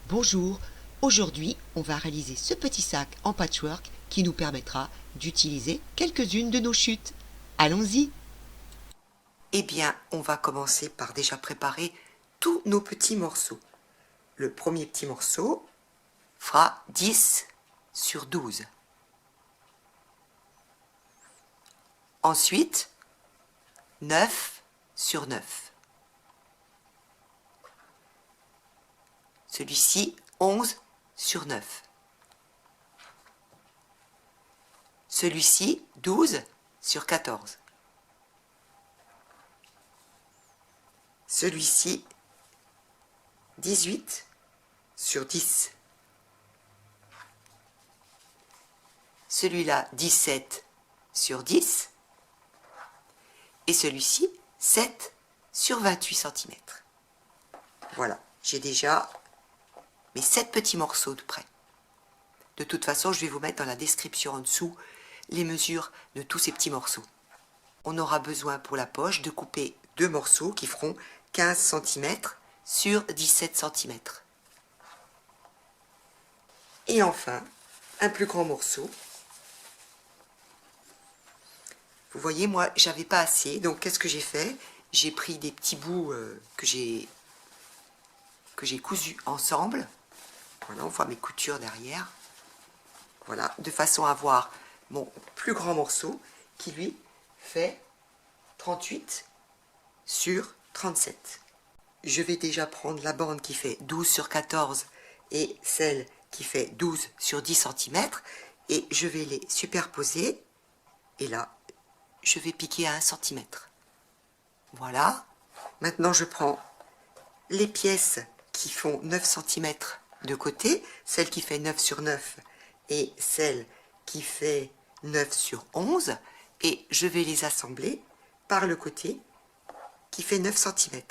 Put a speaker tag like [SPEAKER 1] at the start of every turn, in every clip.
[SPEAKER 1] Bonjour, aujourd'hui on va réaliser ce petit sac en patchwork qui nous permettra d'utiliser quelques-unes de nos chutes. Allons-y.
[SPEAKER 2] Eh bien, on va commencer par déjà préparer tous nos petits morceaux. Le premier petit morceau fera 10 sur 12. Ensuite, 9 sur 9. Celui-ci, 11 sur 9. Celui-ci, 12 sur 14. Celui-ci, 18 sur 10. Celui-là, 17 sur 10. Et celui-ci, 7 sur 28 cm. Voilà, j'ai déjà mes 7 petits morceaux de près. De toute façon, je vais vous mettre dans la description en dessous les mesures de tous ces petits morceaux. On aura besoin pour la poche de couper 2 morceaux qui feront 15 cm sur 17 cm. Et enfin, un plus grand morceau. Vous voyez, moi, j'avais pas assez, donc qu'est-ce que j'ai fait? J'ai pris des petits bouts que j'ai cousus ensemble. Voilà, on voit mes coutures derrière. Voilà, de façon à avoir mon plus grand morceau qui, lui, fait 38 sur 37. Je vais déjà prendre la bande qui fait 12 sur 14 et celle qui fait 12 sur 10 cm et je vais les superposer. Et là, je vais piquer à 1 cm. Voilà. Maintenant, je prends les pièces qui font 9 cm de côté, celle qui fait 9 sur 9 et celle qui fait 9 sur 11, et je vais les assembler par le côté qui fait 9 cm.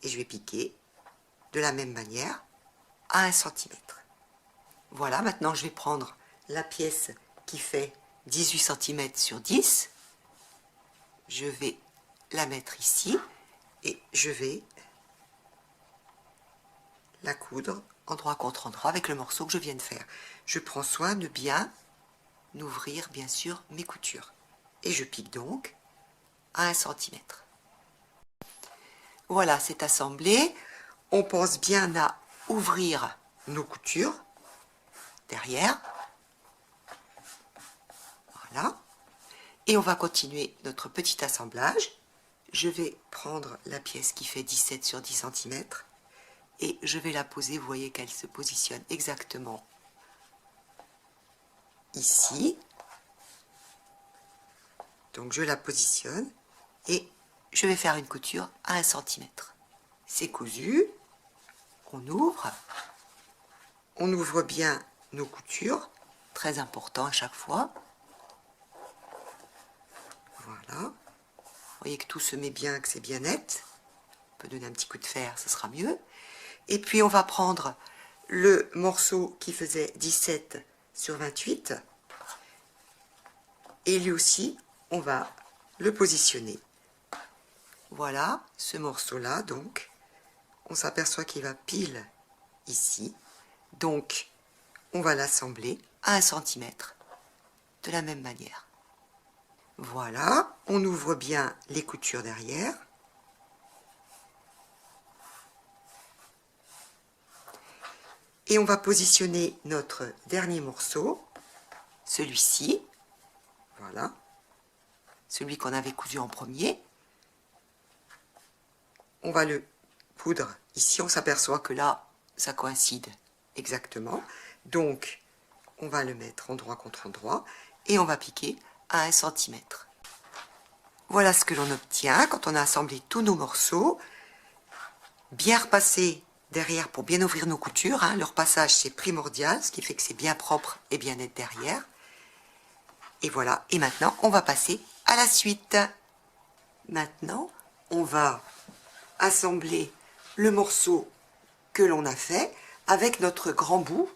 [SPEAKER 2] Et je vais piquer de la même manière à 1 cm. Voilà, maintenant je vais prendre la pièce qui fait 18 cm sur 10. Je vais la mettre ici et je vais la coudre endroit contre endroit avec le morceau que je viens de faire. Je prends soin de bien ouvrir, bien sûr, mes coutures. Et je pique donc à 1 cm. Voilà, c'est assemblé. On pense bien à ouvrir nos coutures derrière. Voilà. Et on va continuer notre petit assemblage. Je vais prendre la pièce qui fait 17 sur 10 cm et je vais la poser. Vous voyez qu'elle se positionne exactement ici. Donc je la positionne et je vais faire une couture à 1 cm. C'est cousu. On ouvre bien nos coutures, très important à chaque fois. Voilà. Vous voyez que tout se met bien, que c'est bien net. On peut donner un petit coup de fer, ce sera mieux. Et puis on va prendre le morceau qui faisait 17 sur 28. Et lui aussi, on va le positionner. Voilà, ce morceau-là, donc, on s'aperçoit qu'il va pile ici. Donc, on va l'assembler à 1 cm de la même manière. Voilà, on ouvre bien les coutures derrière. Et on va positionner notre dernier morceau, celui-ci. Voilà, celui qu'on avait cousu en premier. On va le coudre. Ici, on s'aperçoit que là, ça coïncide exactement. Donc, on va le mettre endroit contre endroit et on va piquer à 1 cm. Voilà ce que l'on obtient quand on a assemblé tous nos morceaux. Bien repasser derrière pour bien ouvrir nos coutures. Hein. Le repassage, c'est primordial, ce qui fait que c'est bien propre et bien net derrière. Et voilà. Et maintenant, on va passer à la suite. Maintenant, on va assembler le morceau que l'on a fait avec notre grand bout.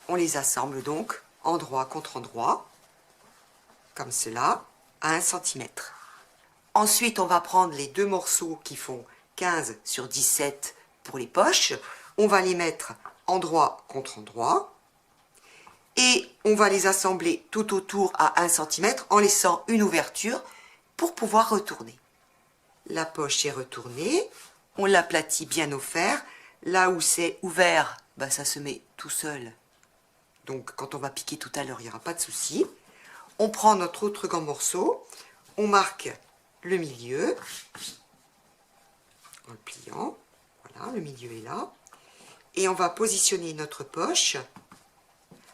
[SPEAKER 2] On les assemble donc endroit contre endroit, comme cela, à 1 cm. Ensuite, on va prendre les deux morceaux qui font 15 sur 17 pour les poches. on va les mettre endroit contre endroit. Et on va les assembler tout autour à 1 cm en laissant une ouverture pour pouvoir retourner. La poche est retournée, on l'aplatit bien au fer. Là où c'est ouvert, bah, ça se met tout seul. Donc quand on va piquer tout à l'heure, il n'y aura pas de souci. On prend notre autre grand morceau, on marque le milieu en le pliant. Voilà, le milieu est là. Et on va positionner notre poche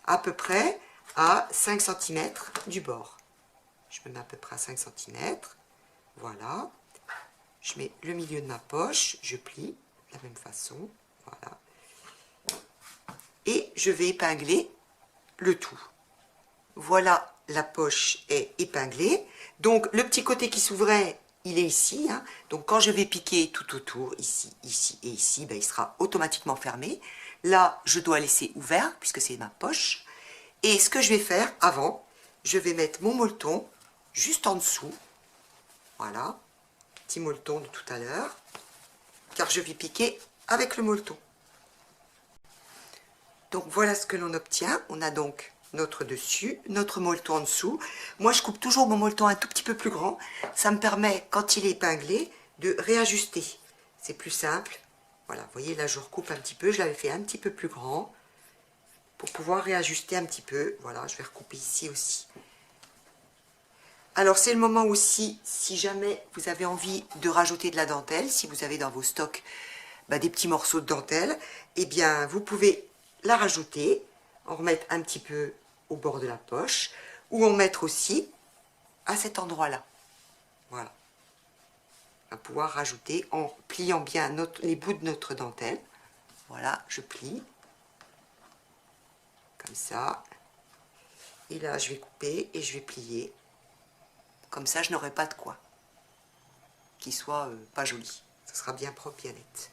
[SPEAKER 2] à peu près à 5 cm du bord. Je me mets à peu près à 5 cm. Voilà. Je mets le milieu de ma poche, je plie de la même façon. Voilà. Et je vais épingler le tout. Voilà, la poche est épinglée. Donc le petit côté qui s'ouvrait, il est ici. Hein. Donc quand je vais piquer tout autour, ici, ici et ici, ben, il sera automatiquement fermé. Là, je dois laisser ouvert puisque c'est ma poche. Et ce que je vais faire avant, je vais mettre mon molleton juste en dessous. Voilà, petit molleton de tout à l'heure, car je vais piquer avec le molleton. Donc voilà ce que l'on obtient. On a donc notre dessus, notre molleton en dessous. Moi je coupe toujours mon molleton un tout petit peu plus grand. Ça me permet, quand il est épinglé, de réajuster. C'est plus simple. Voilà, vous voyez là je recoupe un petit peu. Je l'avais fait un petit peu plus grand pour pouvoir réajuster un petit peu. Voilà, je vais recouper ici aussi. Alors c'est le moment aussi, si jamais vous avez envie de rajouter de la dentelle, si vous avez dans vos stocks des petits morceaux de dentelle, eh bien vous pouvez la rajouter, en remettre un petit peu au bord de la poche, ou en mettre aussi à cet endroit-là. Voilà. On va pouvoir rajouter en pliant bien les bouts de notre dentelle. Voilà, je plie. Comme ça. Et là, je vais couper et je vais plier. Comme ça, je n'aurai pas de quoi. Qui soit pas joli. Ça sera bien propre, bien net.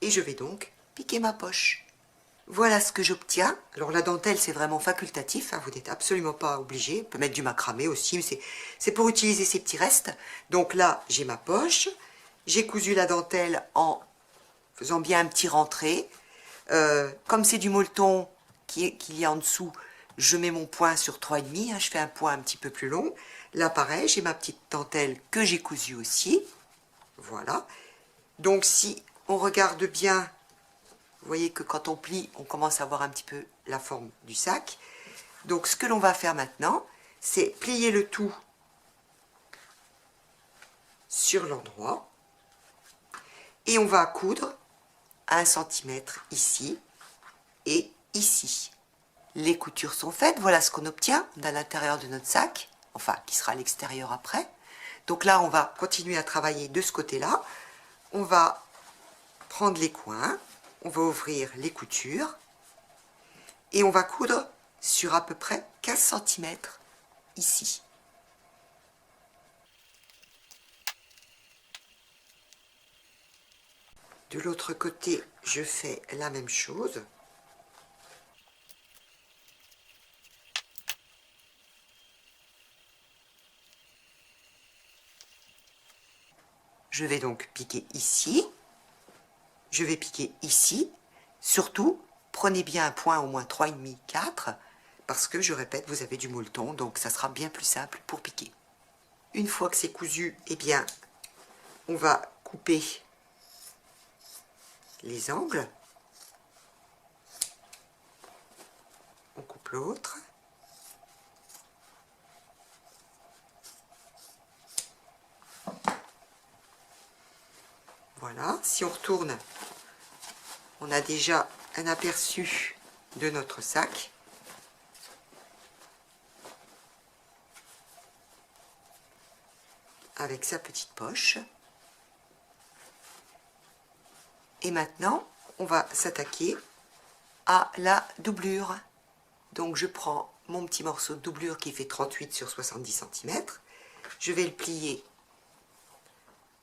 [SPEAKER 2] Et je vais donc piquer ma poche. Voilà ce que j'obtiens. Alors la dentelle, c'est vraiment facultatif, hein, vous n'êtes absolument pas obligé. On peut mettre du macramé aussi, mais c'est pour utiliser ces petits restes. Donc là, j'ai ma poche. J'ai cousu la dentelle en faisant bien un petit rentré. Comme c'est du molleton qu'il y a en dessous, je mets mon point sur 3,5. Hein, je fais un point un petit peu plus long. Là, pareil, j'ai ma petite dentelle que j'ai cousue aussi. Voilà. Donc si on regarde bien, vous voyez que quand on plie, on commence à voir un petit peu la forme du sac. Donc ce que l'on va faire maintenant, c'est plier le tout sur l'endroit. Et on va coudre à 1 cm ici et ici. Les coutures sont faites, voilà ce qu'on obtient à l'intérieur de notre sac, enfin qui sera à l'extérieur après. Donc là, on va continuer à travailler de ce côté-là. On va prendre les coins, on va ouvrir les coutures et on va coudre sur à peu près 15 cm ici. De l'autre côté, je fais la même chose. Je vais donc piquer ici. Je vais piquer ici. Surtout, prenez bien un point au moins 3,5, 4, parce que, je répète, vous avez du molleton, donc ça sera bien plus simple pour piquer. Une fois que c'est cousu, eh bien, on va couper les angles. On coupe l'autre. Voilà, si on retourne, on a déjà un aperçu de notre sac. Avec sa petite poche. Et maintenant, on va s'attaquer à la doublure. Donc je prends mon petit morceau de doublure qui fait 38 sur 70 cm. Je vais le plier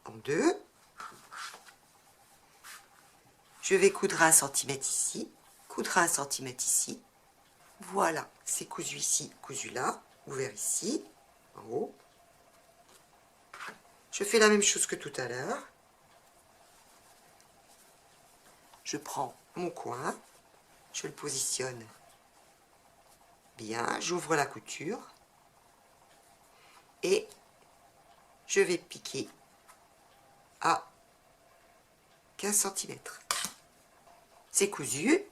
[SPEAKER 2] en deux. Je vais coudre 1 cm ici, coudre 1 cm ici. Voilà, c'est cousu ici, cousu là, ouvert ici, en haut. Je fais la même chose que tout à l'heure. je prends mon coin, je le positionne bien, j'ouvre la couture et je vais piquer à 15 cm. C'est cousu.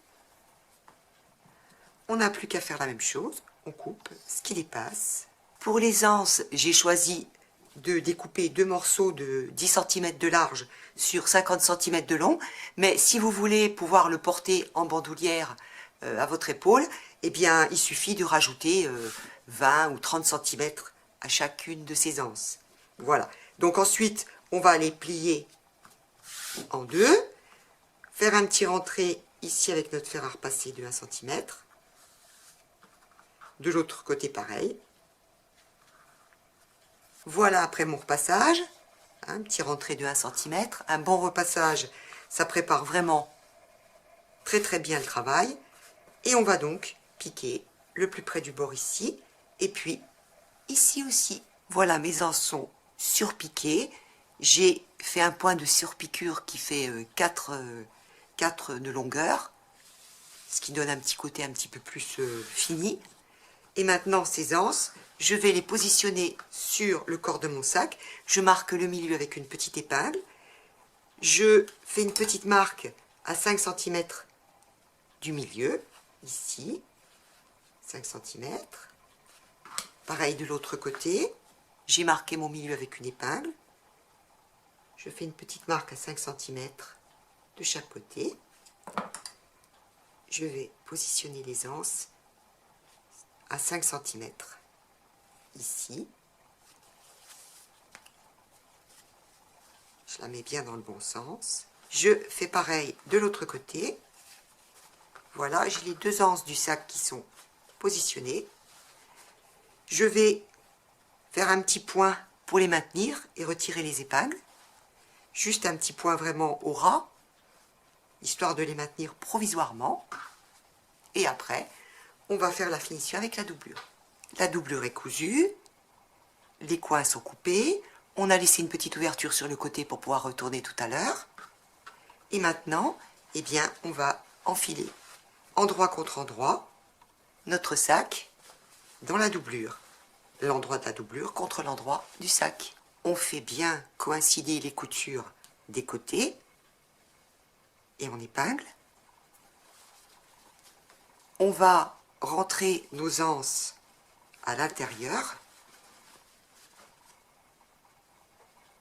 [SPEAKER 2] On n'a plus qu'à faire la même chose. On coupe ce qui dépasse. Pour les anses, j'ai choisi de découper deux morceaux de 10 cm de large sur 50 cm de long. Mais si vous voulez pouvoir le porter en bandoulière à votre épaule, eh bien, il suffit de rajouter 20 ou 30 cm à chacune de ces anses. Voilà. Donc ensuite, on va les plier en deux, faire un petit rentré ici avec notre fer à repasser de 1 cm. De l'autre côté, pareil. Voilà après mon repassage. Un petit rentré de 1 cm. Un bon repassage, ça prépare vraiment très très bien le travail. Et on va donc piquer le plus près du bord ici. Et puis, ici aussi. Voilà, mes anses sont surpiquées. J'ai fait un point de surpiqûre qui fait 4 de longueur. Ce qui donne un petit côté un petit peu plus fini. Et maintenant, ces anses, je vais les positionner sur le corps de mon sac. Je marque le milieu avec une petite épingle. Je fais une petite marque à 5 cm du milieu, ici, 5 cm. Pareil de l'autre côté, j'ai marqué mon milieu avec une épingle. Je fais une petite marque à 5 cm de chaque côté. Je vais positionner les anses à 5 cm ici. Je la mets bien dans le bon sens. Je fais pareil de l'autre côté. Voilà, j'ai les deux anses du sac qui sont positionnées. Je vais faire un petit point pour les maintenir et retirer les épingles. Juste un petit point vraiment au ras, histoire de les maintenir provisoirement. Et après, on va faire la finition avec la doublure. La doublure est cousue, les coins sont coupés, on a laissé une petite ouverture sur le côté pour pouvoir retourner tout à l'heure. Et maintenant, eh bien, on va enfiler endroit contre endroit notre sac dans la doublure. L'endroit de la doublure contre l'endroit du sac. On fait bien coïncider les coutures des côtés et on épingle. On va rentrer nos anses à l'intérieur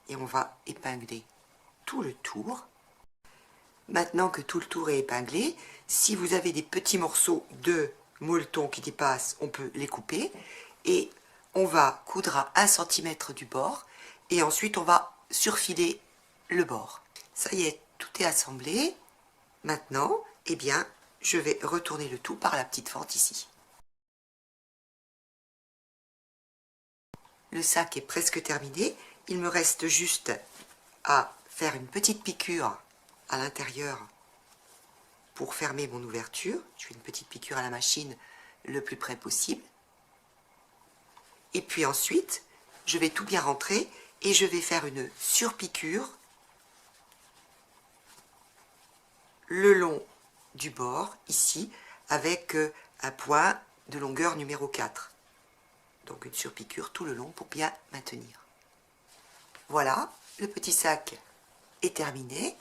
[SPEAKER 2] et on va épingler tout le tour. Maintenant que tout le tour est épinglé, si vous avez des petits morceaux de molleton qui dépassent, on peut les couper et on va coudre à 1 cm du bord et ensuite on va surfiler le bord. Ça y est, tout est assemblé. Maintenant, eh bien, je vais retourner le tout par la petite fente ici. Le sac est presque terminé. Il me reste juste à faire une petite piqûre à l'intérieur pour fermer mon ouverture. Je fais une petite piqûre à la machine le plus près possible. Et puis ensuite, je vais tout bien rentrer et je vais faire une surpiqûre le long du bord, ici, avec un point de longueur numéro 4. Donc une surpiqûre tout le long pour bien maintenir. Voilà, le petit sac est terminé.